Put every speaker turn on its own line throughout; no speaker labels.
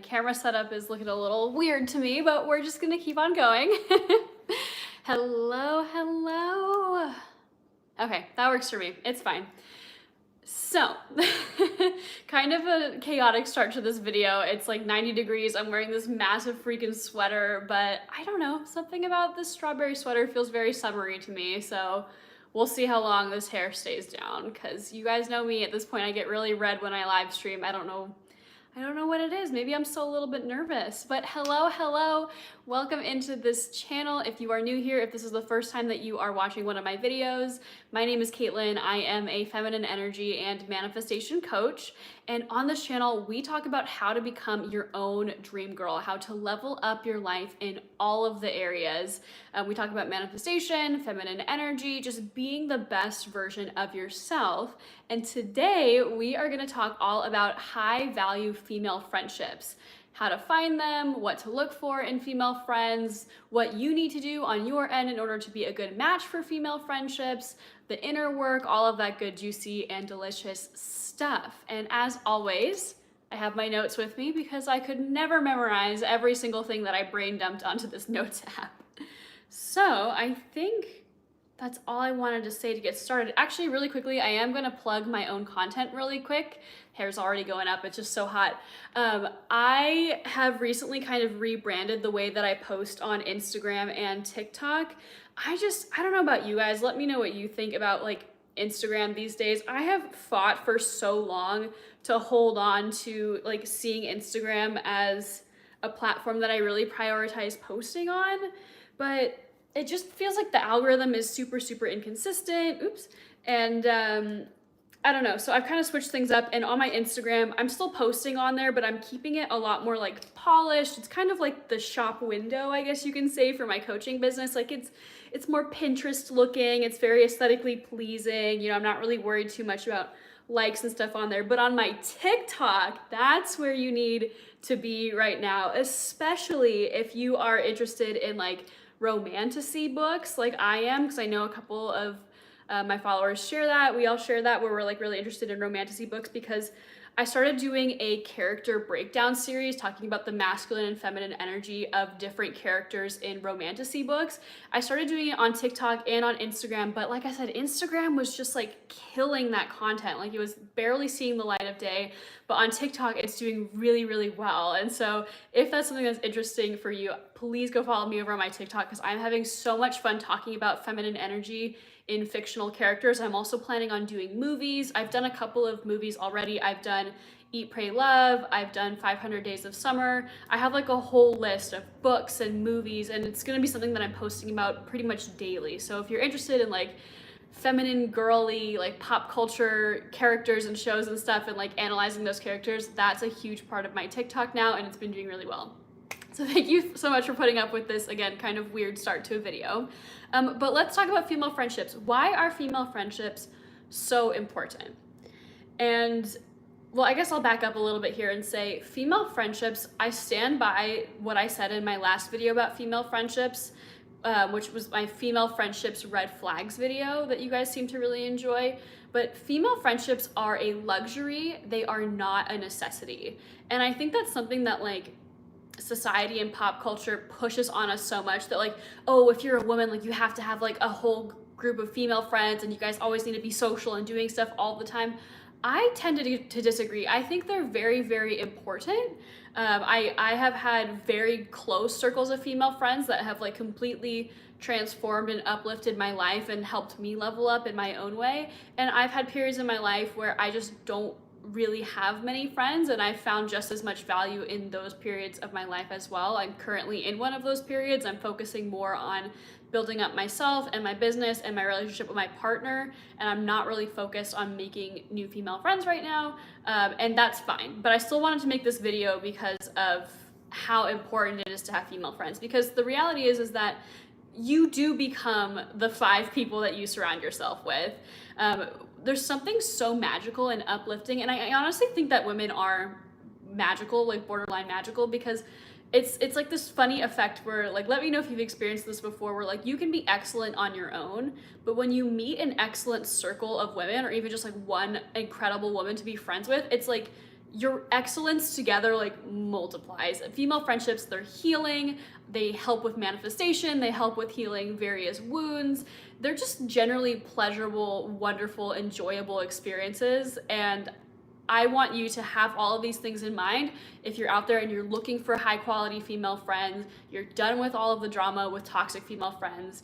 camera setup is looking a little weird to me, but we're just gonna keep on going. Hello, hello. Okay, that works for me. It's fine. So, kind of a chaotic start to this video. It's like 90 degrees. I'm wearing this massive freaking sweater, but I don't know, something about this strawberry sweater feels very summery to me. So we'll see how long this hair stays down, because you guys know me at this point. I get really red when I live stream. I don't know what it is. Maybe I'm still a little bit nervous, but hello. Welcome into this channel. If you are new here, if this is the first time that you are watching one of my videos, my name is Caitlin. I am a feminine energy and manifestation coach. And on this channel, we talk about how to become your own dream girl, how to level up your life in all of the areas. We talk about manifestation, feminine energy, just being the best version of yourself. And today we are going to talk all about high value female friendships, how to find them, what to look for in female friends, what you need to do on your end in order to be a good match for female friendships, the inner work, all of that good, juicy, and delicious stuff. And as always, I have my notes with me because I could never memorize every single thing that I brain dumped onto this notes app. So I think that's all I wanted to say to get started. Actually, really quickly, I am gonna plug my own content really quick. Hair's already going up, it's just so hot. I have recently kind of rebranded the way that I post on Instagram and TikTok. I don't know about you guys, let me know what you think about like Instagram these days. I have fought for so long to hold on to like seeing Instagram as a platform that I really prioritize posting on, but it just feels like the algorithm is super inconsistent. Oops. And I don't know. So I've kind of switched things up, and on my Instagram, I'm still posting on there, but I'm keeping it a lot more like polished. It's kind of like the shop window, I guess you can say, for my coaching business. Like it's more Pinterest looking. It's very aesthetically pleasing. You know, I'm not really worried too much about likes and stuff on there. But on my TikTok, that's where you need to be right now, especially if you are interested in like romantasy books like I am, because I know a couple of my followers share that. We all share that, where we're like really interested in romantasy books, because I started doing a character breakdown series talking about the masculine and feminine energy of different characters in romantasy books. I started doing it on TikTok and on Instagram, but like I said, Instagram was just like killing that content. Like it was barely seeing the light of day, but on TikTok, it's doing really well. And so if that's something that's interesting for you, please go follow me over on my TikTok, because I'm having so much fun talking about feminine energy in fictional characters. I'm also planning on doing movies. I've done a couple of movies already. I've done Eat, Pray, Love. I've done 500 Days of Summer. I have like a whole list of books and movies, and it's gonna be something that I'm posting about pretty much daily. So if you're interested in like feminine, girly, like pop culture characters and shows and stuff, and like analyzing those characters, that's a huge part of my TikTok now, and it's been doing really well. So thank you so much for putting up with this, again, kind of weird start to a video. But let's talk about female friendships. Why are female friendships so important? And well, I guess I'll back up a little bit here and say female friendships, I stand by what I said in my last video about female friendships, which was my female friendships red flags video that you guys seem to really enjoy. But female friendships are a luxury. They are not a necessity. And I think that's something that like society and pop culture pushes on us so much, that like, oh, if you're a woman, like you have to have like a whole group of female friends, and you guys always need to be social and doing stuff all the time. I tend to disagree. I think they're very important. I have had very close circles of female friends that have like completely transformed and uplifted my life and helped me level up in my own way. And I've had periods in my life where I just don't really have many friends, and I found just as much value in those periods of my life as well. I'm currently in one of those periods. I'm focusing more on building up myself and my business and my relationship with my partner, and I'm not really focused on making new female friends right now, and that's fine. But I still wanted to make this video because of how important it is to have female friends, because the reality is that you do become the 5 people that you surround yourself with. There's something so magical and uplifting, and I honestly think that women are magical, like borderline magical, because it's like this funny effect where, like, let me know if you've experienced this before, where like you can be excellent on your own, but when you meet an excellent circle of women, or even just like one incredible woman to be friends with, it's like your excellence together like multiplies. Female friendships, they're healing, they help with manifestation, they help with healing various wounds. They're just generally pleasurable, wonderful, enjoyable experiences. And I want you to have all of these things in mind if you're out there and you're looking for high quality female friends, you're done with all of the drama with toxic female friends.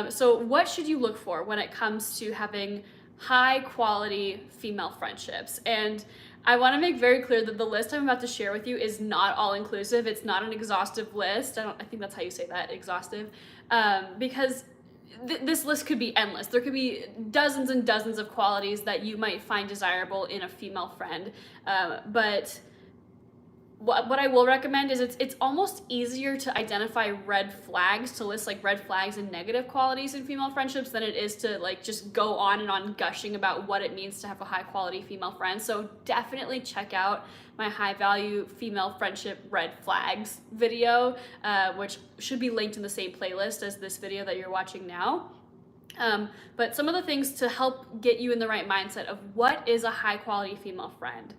So what should you look for when it comes to having high quality female friendships? And I want to make very clear that the list I'm about to share with you is not all inclusive. It's not an exhaustive list. I think that's how you say that, exhaustive, because this list could be endless. There could be dozens and dozens of qualities that you might find desirable in a female friend. But what I will recommend is it's almost easier to identify red flags, to list like red flags and negative qualities in female friendships than it is to like just go on and on gushing about what it means to have a high quality female friend. So definitely check out my high value female friendship red flags video, which should be linked in the same playlist as this video that you're watching now. But some of the things to help get you in the right mindset of what is a high quality female friend.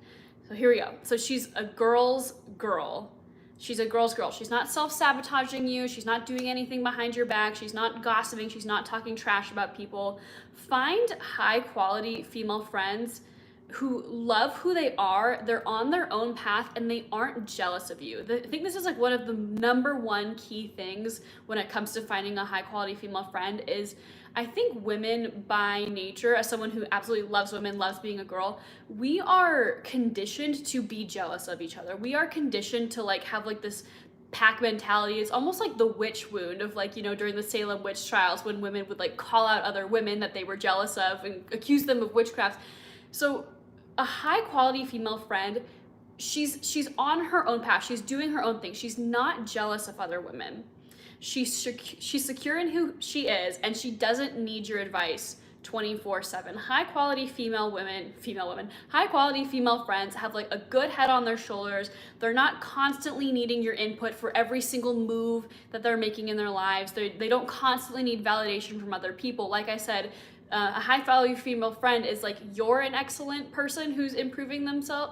So here we go. So she's a girl's girl. She's a girl's girl. She's not self-sabotaging you. She's not doing anything behind your back. She's not gossiping. She's not talking trash about people. Find high quality female friends who love who they are. They're on their own path and they aren't jealous of you. I think this is like one of the number one key things when it comes to finding a high quality female friend is I think women by nature, as someone who absolutely loves women, loves being a girl, we are conditioned to be jealous of each other. We are conditioned to like have like this pack mentality. It's almost like the witch wound of like, you know, during the Salem witch trials when women would like call out other women that they were jealous of and accuse them of witchcraft. So a high quality female friend, she's on her own path. She's doing her own thing. She's not jealous of other women. She's secure in who she is, and she doesn't need your advice 24/7. High quality high quality female friends have like a good head on their shoulders. They're not constantly needing your input for every single move that they're making in their lives. They don't constantly need validation from other people. Like I said, a high value female friend is like you're an excellent person who's improving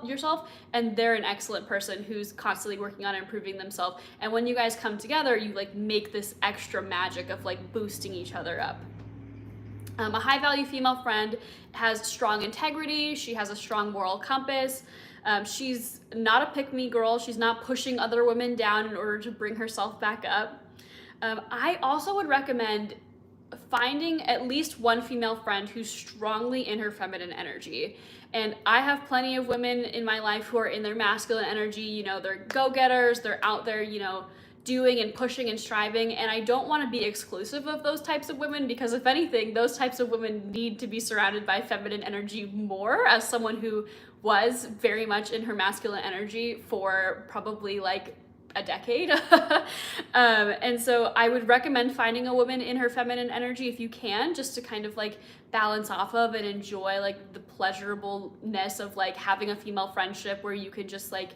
yourself, and they're an excellent person who's constantly working on improving themselves. And when you guys come together, you like make this extra magic of like boosting each other up. A high value female friend has strong integrity. She has a strong moral compass. She's not a pick-me girl. She's not pushing other women down in order to bring herself back up. I also would recommend finding at least one female friend who's strongly in her feminine energy. And I have plenty of women in my life who are in their masculine energy. You know, they're go-getters, they're out there, you know, doing and pushing and striving. And I don't want to be exclusive of those types of women because if anything, those types of women need to be surrounded by feminine energy more, as someone who was very much in her masculine energy for probably like a decade. And so I would recommend finding a woman in her feminine energy if you can, just to kind of like balance off of and enjoy like the pleasurableness of like having a female friendship where you can just like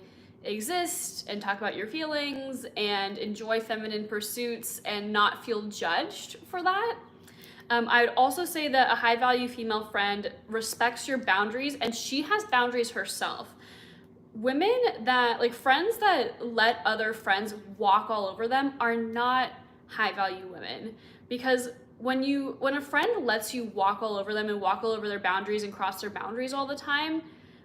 exist and talk about your feelings and enjoy feminine pursuits and not feel judged for that. I would also say that a high value female friend respects your boundaries and she has boundaries herself. Women that like friends that let other friends walk all over them are not high value women, because when a friend lets you walk all over them and walk all over their boundaries and cross their boundaries all the time,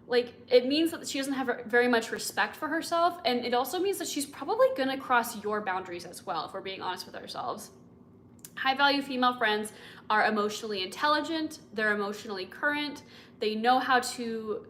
like it means that she doesn't have very much respect for herself, and it also means that she's probably gonna cross your boundaries as well, if we're being honest with ourselves. High value female friends are emotionally intelligent, they're emotionally current, they know how to,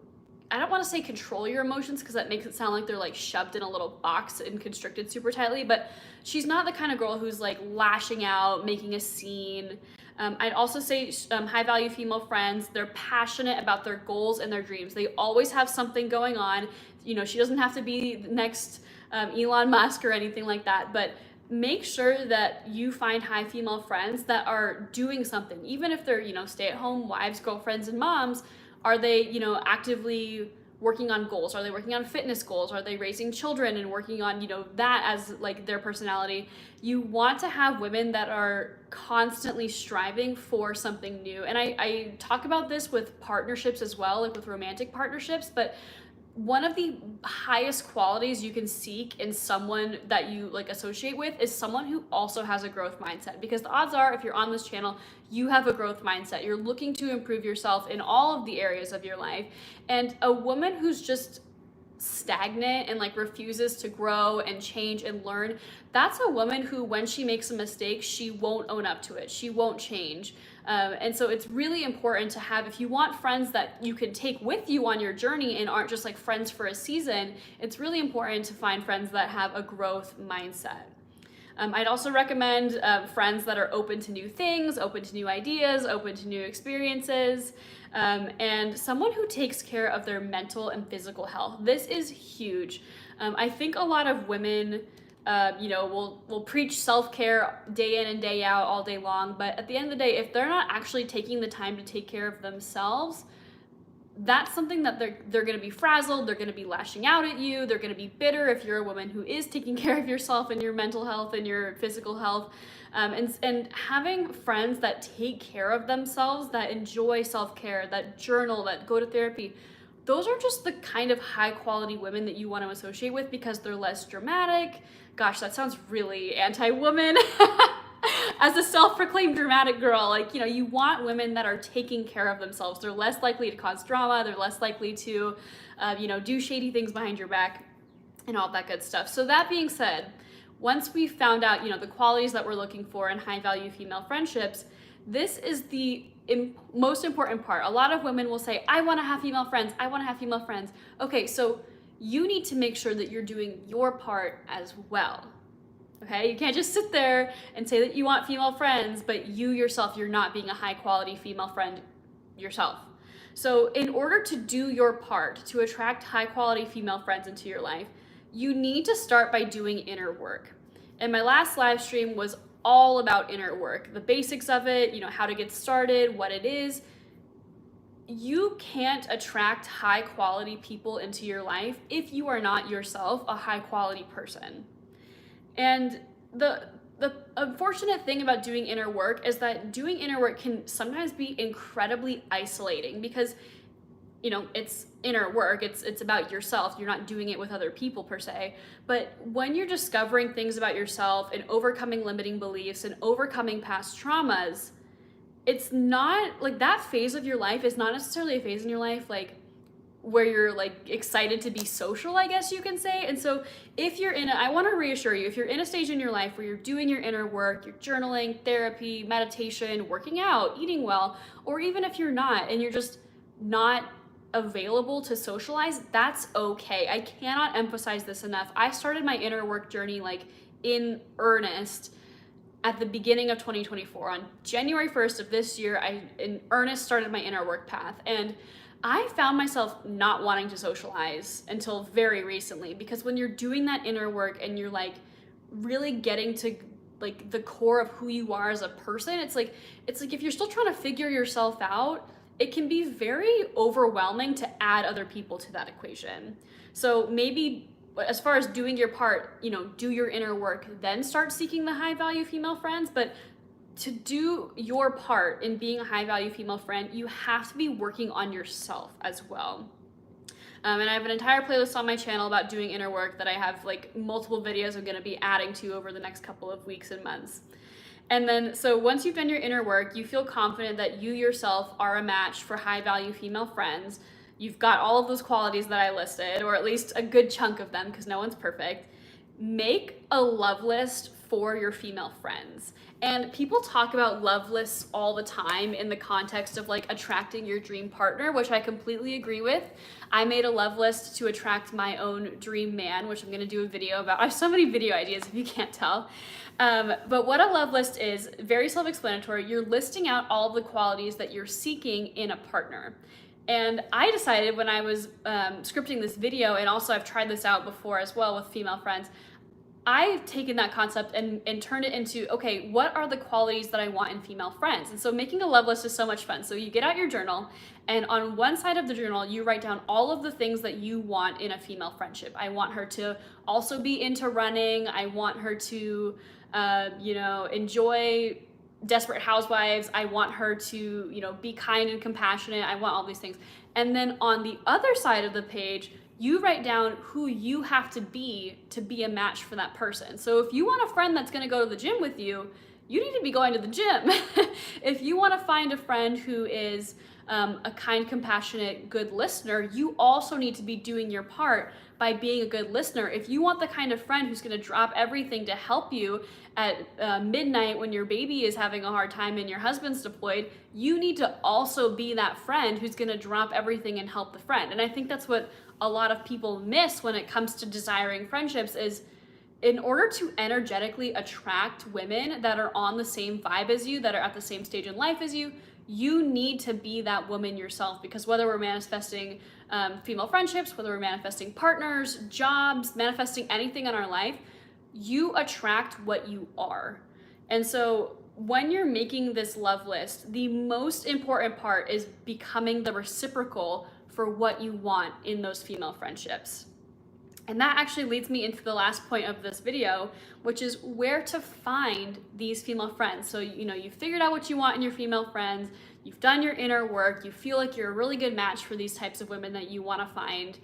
I don't want to say control your emotions because that makes it sound like they're like shoved in a little box and constricted super tightly, but she's not the kind of girl who's like lashing out, making a scene. I'd also say high value female friends, they're passionate about their goals and their dreams. They always have something going on. You know, she doesn't have to be the next Elon Musk or anything like that, but make sure that you find high female friends that are doing something, even if they're, you know, stay-at-home wives, girlfriends, and moms. Are they, you know, actively working on goals? Are they working on fitness goals? Are they raising children and working on, you know, that as like their personality? You want to have women that are constantly striving for something new. And I talk about this with partnerships as well, like with romantic partnerships, but one of the highest qualities you can seek in someone that you like associate with is someone who also has a growth mindset, because the odds are if you're on this channel, you have a growth mindset. You're looking to improve yourself in all of the areas of your life. And a woman who's just stagnant and like refuses to grow and change and learn, that's a woman who, when she makes a mistake, she won't own up to it. She won't change. And so it's really important to have, if you want friends that you can take with you on your journey and aren't just like friends for a season, it's really important to find friends that have a growth mindset. I'd also recommend friends that are open to new things, open to new ideas, open to new experiences, and someone who takes care of their mental and physical health. This is huge. I think a lot of women will preach self-care day in and day out all day long, but at the end of the day, if they're not actually taking the time to take care of themselves, that's something that they're going to be frazzled, they're going to be lashing out at you, they're going to be bitter if you're a woman who is taking care of yourself and your mental health and your physical health. And having friends that take care of themselves, that enjoy self-care, that journal, that go to therapy, those are just the kind of high quality women that you want to associate with, because they're less dramatic. Gosh, that sounds really anti-woman. As a self-proclaimed dramatic girl, like, you want women that are taking care of themselves. They're less likely to cause drama. They're less likely to, do shady things behind your back and all that good stuff. So that being said, once we found out, the qualities that we're looking for in high value female friendships, this is the most important part. A lot of women will say, I want to have female friends. I want to have female friends. Okay, so you need to make sure that you're doing your part as well. Okay, you can't just sit there and say that you want female friends, but you yourself, you're not being a high quality female friend yourself. So in order to do your part to attract high quality female friends into your life, you need to start by doing inner work. And my last live stream was all about inner work, the basics of it, how to get started, what it is. You can't attract high quality people into your life if you are not yourself a high quality person. And the unfortunate thing about doing inner work is that doing inner work can sometimes be incredibly isolating, because it's inner work, it's about yourself. You're not doing it with other people per se. But when you're discovering things about yourself and overcoming limiting beliefs and overcoming past traumas, it's not like that phase of your life is not necessarily a phase in your life like where you're like excited to be social, I guess you can say. And so if you're I want to reassure you, if you're in a stage in your life where you're doing your inner work, you're journaling, therapy, meditation, working out, eating well, or even if you're not and you're just not available to socialize, that's okay. I cannot emphasize this enough. I started my inner work journey like in earnest at the beginning of 2024. On January 1st of this year, I in earnest started my inner work path, and I found myself not wanting to socialize until very recently, because when you're doing that inner work and you're like really getting to like the core of who you are as a person, it's like if you're still trying to figure yourself out, it can be very overwhelming to add other people to that equation. So maybe as far as doing your part, do your inner work, then start seeking the high value female friends. But to do your part in being a high value female friend, you have to be working on yourself as well. And I have an entire playlist on my channel about doing inner work that I have like multiple videos I'm gonna be adding to over the next couple of weeks and months. And then, so once you've done your inner work, you feel confident that you yourself are a match for high value female friends. You've got all of those qualities that I listed, or at least a good chunk of them, because no one's perfect. Make a love list for your female friends. And people talk about love lists all the time in the context of like attracting your dream partner, which I completely agree with. I made a love list to attract my own dream man, which I'm gonna do a video about. I have so many video ideas if you can't tell. But what a love list is, very self-explanatory. You're listing out all of the qualities that you're seeking in a partner. And I decided when I was scripting this video, and also I've tried this out before as well with female friends, I've taken that concept and turned it into, okay, what are the qualities that I want in female friends? And so making a love list is so much fun. So you get out your journal, and on one side of the journal, you write down all of the things that you want in a female friendship. I want her to also be into running. I want her to, enjoy Desperate Housewives. I want her to, be kind and compassionate. I want all these things. And then on the other side of the page, you write down who you have to be a match for that person. So if you want a friend that's going to go to the gym with you, you need to be going to the gym. If you want to find a friend who is a kind, compassionate, good listener, you also need to be doing your part by being a good listener. If you want the kind of friend who's going to drop everything to help you at midnight when your baby is having a hard time and your husband's deployed, you need to also be that friend who's going to drop everything and help the friend. And I think that's what a lot of people miss when it comes to desiring friendships is, in order to energetically attract women that are on the same vibe as you, that are at the same stage in life as you, you need to be that woman yourself. Because whether we're manifesting female friendships, whether we're manifesting partners, jobs, manifesting anything in our life, you attract what you are. And so when you're making this love list, the most important part is becoming the reciprocal for what you want in those female friendships. And that actually leads me into the last point of this video, which is where to find these female friends. So, you've figured out what you want in your female friends, you've done your inner work, you feel like you're a really good match for these types of women that you want to find.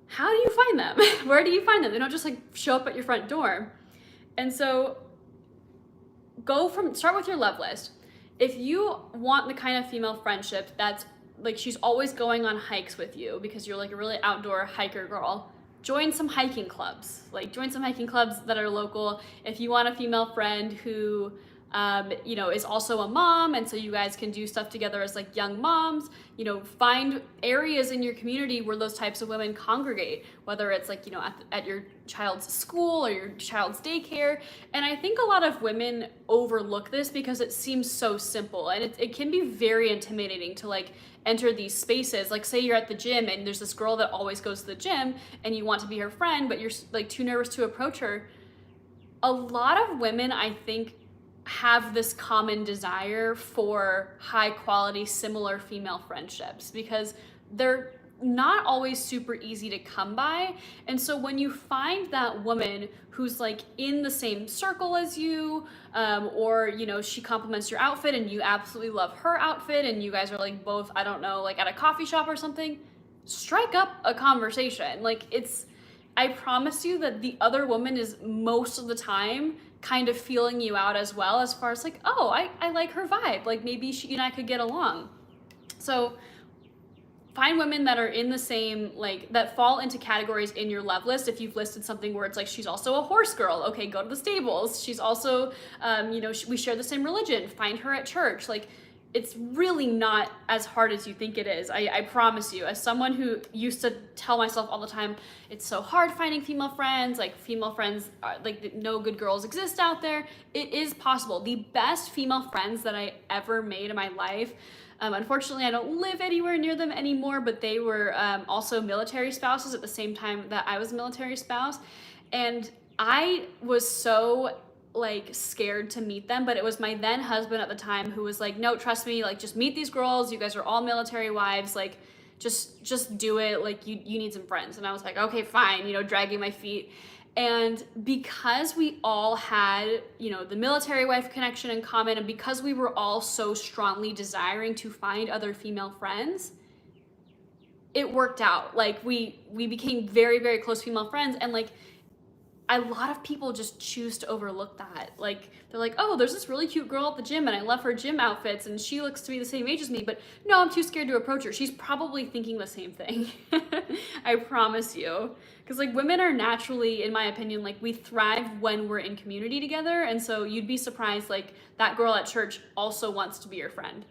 How do you find them? Where do you find them? They don't just like show up at your front door. And so start with your love list. If you want the kind of female friendship that's like she's always going on hikes with you because you're like a really outdoor hiker girl, join some hiking clubs. Like join some hiking clubs that are local. If you want a female friend who is also a mom, and so you guys can do stuff together as like young moms, find areas in your community where those types of women congregate, whether it's like, at your child's school or your child's daycare. And I think a lot of women overlook this because it seems so simple, and it can be very intimidating to like enter these spaces. Like say you're at the gym and there's this girl that always goes to the gym and you want to be her friend, but you're like too nervous to approach her. A lot of women, I think, have this common desire for high quality, similar female friendships because they're not always super easy to come by. And so when you find that woman who's like in the same circle as you, or she compliments your outfit and you absolutely love her outfit, and you guys are like both, I don't know, like at a coffee shop or something, strike up a conversation. I promise you that the other woman is most of the time kind of feeling you out as well, as far as like, oh, I like her vibe. Like maybe she and I could get along. So find women that are in the same, like that fall into categories in your love list. If you've listed something where it's like, she's also a horse girl, okay, go to the stables. She's also, we share the same religion, find her at church. Like it's really not as hard as you think it is. I promise you, as someone who used to tell myself all the time, it's so hard finding female friends, like female friends, like no good girls exist out there. It is possible. The best female friends that I ever made in my life, unfortunately, I don't live anywhere near them anymore, but they were also military spouses at the same time that I was a military spouse. And I was so like scared to meet them, but it was my then husband at the time who was like, no, trust me, like just meet these girls, you guys are all military wives, like just do it, like you need some friends. And I was like, okay, fine, dragging my feet. And because we all had the military wife connection in common, and because we were all so strongly desiring to find other female friends, it worked out. Like we became very, very close female friends. And like a lot of people just choose to overlook that. Like they're like, oh, there's this really cute girl at the gym and I love her gym outfits and she looks to be the same age as me, but no, I'm too scared to approach her. She's probably thinking the same thing. I promise you. Because like women are naturally, in my opinion, like we thrive when we're in community together. And so you'd be surprised, like that girl at church also wants to be your friend.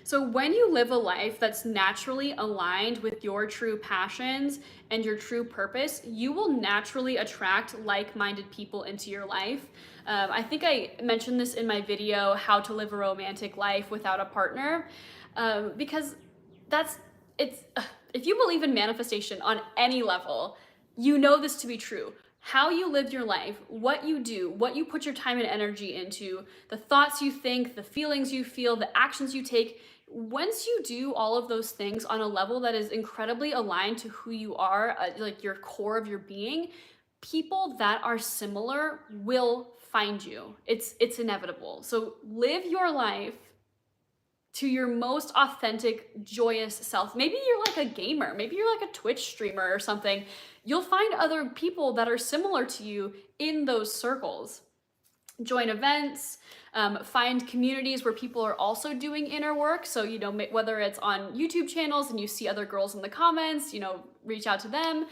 So when you live a life that's naturally aligned with your true passions and your true purpose, you will naturally attract like-minded people into your life. I think I mentioned this in my video, How to Live a Romantic Life Without a Partner, because if you believe in manifestation on any level, you know this to be true. How you live your life, what you do, what you put your time and energy into, the thoughts you think, the feelings you feel, the actions you take, once you do all of those things on a level that is incredibly aligned to who you are, like your core of your being, people that are similar will find you. It's inevitable. So live your life to your most authentic, joyous self. Maybe you're like a gamer, maybe you're like a Twitch streamer or something. You'll find other people that are similar to you in those circles. Join events, find communities where people are also doing inner work. So, you know, whether it's on YouTube channels and you see other girls in the comments, you know, reach out to them.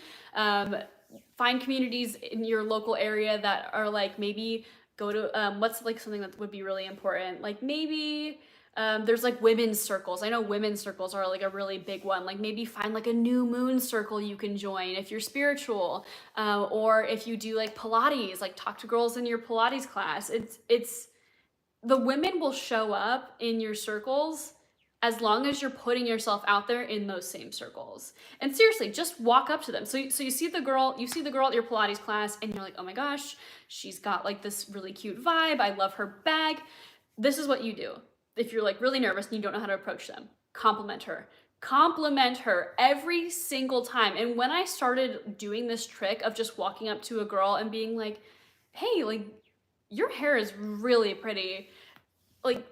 Find communities in your local area that are like, maybe go to, what's like something that would be really important? Like maybe there's like women's circles. I know women's circles are like a really big one. Like maybe find like a new moon circle you can join if you're spiritual, or if you do like Pilates, like talk to girls in your Pilates class. It's the women will show up in your circles as long as you're putting yourself out there in those same circles. And seriously, just walk up to them. So you see the girl at your Pilates class and you're like, oh my gosh, she's got like this really cute vibe. I love her bag. This is what you do. If you're like really nervous and you don't know how to approach them, compliment her. Compliment her every single time. And when I started doing this trick of just walking up to a girl and being like, hey, like, your hair is really pretty, like,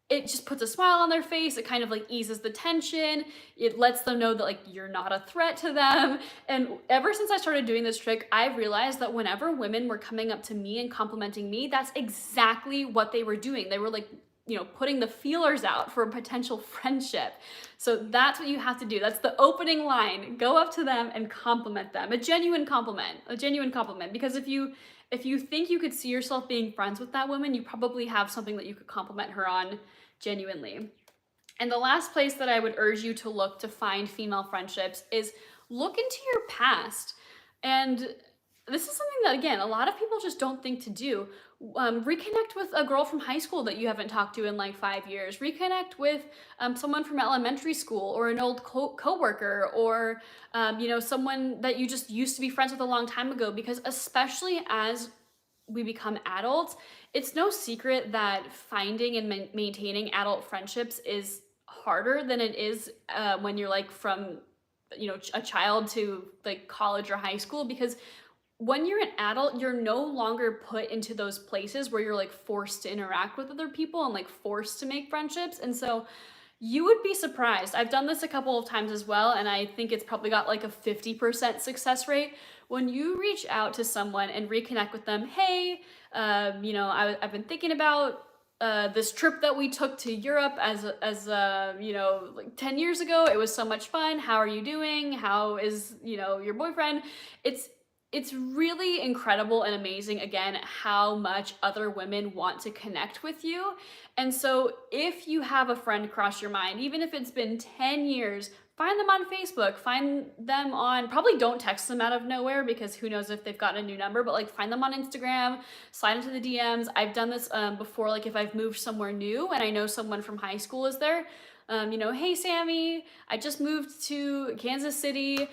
it just puts a smile on their face. It kind of like eases the tension. It lets them know that like you're not a threat to them. And ever since I started doing this trick, I've realized that whenever women were coming up to me and complimenting me, that's exactly what they were doing. They were like, you know, putting the feelers out for a potential friendship. So that's what you have to do. That's the opening line. Go up to them and compliment them. A genuine compliment, because if you think you could see yourself being friends with that woman, you probably have something that you could compliment her on genuinely. And the last place that I would urge you to look to find female friendships is look into your past. And this is something that, again, a lot of people just don't think to do. Reconnect with a girl from high school that you haven't talked to in like 5 years. Reconnect with someone from elementary school, or an old co-worker, or you know, someone that you just used to be friends with a long time ago. Because especially as we become adults, it's no secret that finding and maintaining adult friendships is harder than it is when you're like from, you know, a child to like college or high school. Because when you're an adult, you're no longer put into those places where you're like forced to interact with other people and like forced to make friendships. And so you would be surprised. I've done this a couple of times as well, and I think it's probably got like a 50% success rate. When you reach out to someone and reconnect with them, hey, you know, I've been thinking about this trip that we took to Europe as you know, like 10 years ago. It was so much fun. How are you doing? How is, you know, your boyfriend? It's really incredible and amazing, again, how much other women want to connect with you. And so if you have a friend cross your mind, even if it's been 10 years, find them on Facebook, find them on, probably don't text them out of nowhere, because who knows if they've gotten a new number, but like find them on Instagram, slide into the DMs. I've done this before, like if I've moved somewhere new and I know someone from high school is there, you know, hey Sammy, I just moved to Kansas City.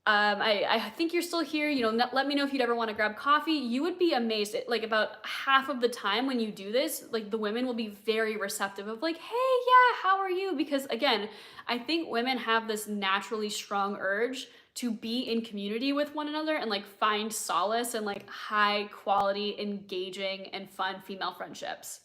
I think you're still here, you know, let me know if you'd ever want to grab coffee. You would be amazed. Like about half of the time when you do this, like the women will be very receptive of like, hey, yeah, how are you? Because again, I think women have this naturally strong urge to be in community with one another and like find solace in like high quality, engaging, and fun female friendships.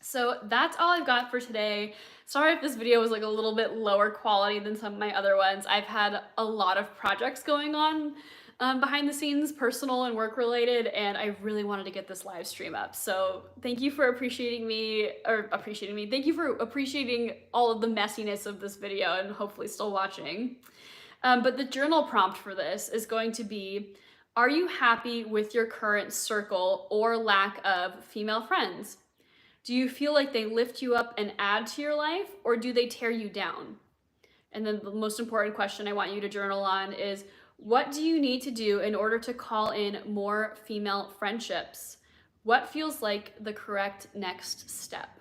So that's all I've got for today. Sorry if this video was like a little bit lower quality than some of my other ones. I've had a lot of projects going on behind the scenes, personal and work related, and I really wanted to get this live stream up. So thank you for appreciating me. Thank you for appreciating all of the messiness of this video and hopefully still watching. But the journal prompt for this is going to be, are you happy with your current circle or lack of female friends? Do you feel like they lift you up and add to your life, or do they tear you down? And then the most important question I want you to journal on is, what do you need to do in order to call in more female friendships? What feels like the correct next step?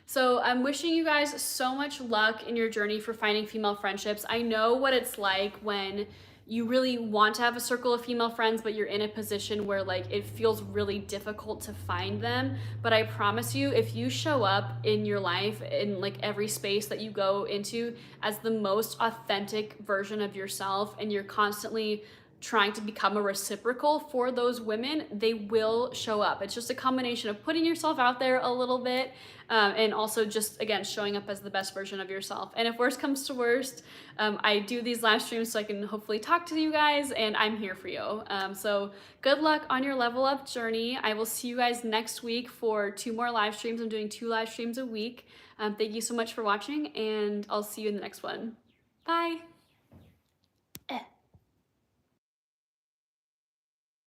So I'm wishing you guys so much luck in your journey for finding female friendships. I know what it's like when you really want to have a circle of female friends, but you're in a position where like it feels really difficult to find them. But I promise you, if you show up in your life in like every space that you go into as the most authentic version of yourself, and you're constantly trying to become a reciprocal for those women, they will show up. It's just a combination of putting yourself out there a little bit, and also just, again, showing up as the best version of yourself. And if worst comes to worst, I do these live streams so I can hopefully talk to you guys, and I'm here for you. So good luck on your level up journey. I will see you guys next week for 2 more live streams. I'm doing 2 live streams a week. Thank you so much for watching, and I'll see you in the next one. Bye.